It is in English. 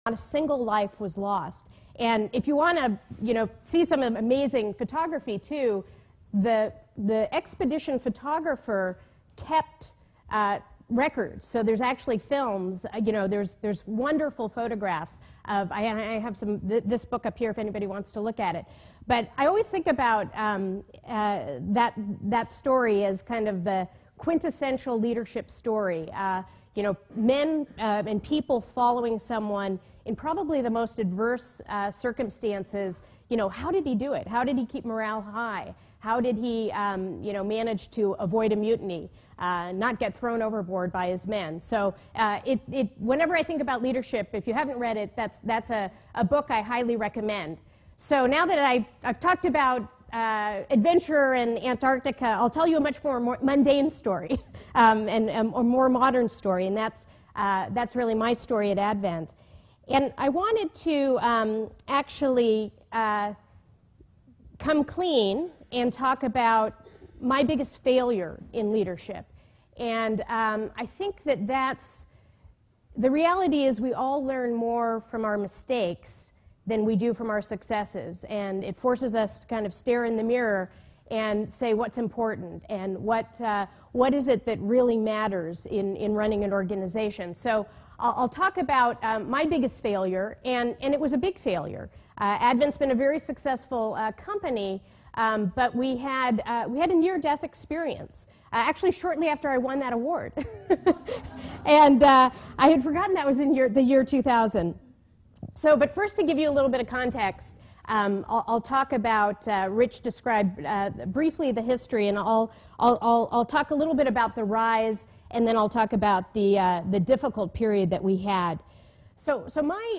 not a single life was lost. And if you want to, see some amazing photography too, the expedition photographer kept records. So there's actually films. There's wonderful photographs of. I have this book up here if anybody wants to look at it. But I always think about that story as kind of the quintessential leadership story. Men and people following someone in probably the most adverse circumstances. How did he do it? How did he keep morale high? How did he, manage to avoid a mutiny, not get thrown overboard by his men? So whenever I think about leadership, if you haven't read it, that's a book I highly recommend. So now that I've talked about adventure in Antarctica, I'll tell you a much more mundane story and a more modern story, and that's really my story at Advent. And I wanted to actually come clean and talk about my biggest failure in leadership. And I think that's the reality is we all learn more from our mistakes than we do from our successes. And it forces us to kind of stare in the mirror and say what's important and what is it that really matters in running an organization. So I'll talk about my biggest failure, and it was a big failure. Advent's been a very successful company, but we had a near-death experience, actually shortly after I won that award. And I had forgotten that was in the year 2000. So, but first to give you a little bit of context, I'll talk about, Rich described briefly the history, and I'll talk a little bit about the rise, and then I'll talk about the difficult period that we had. So my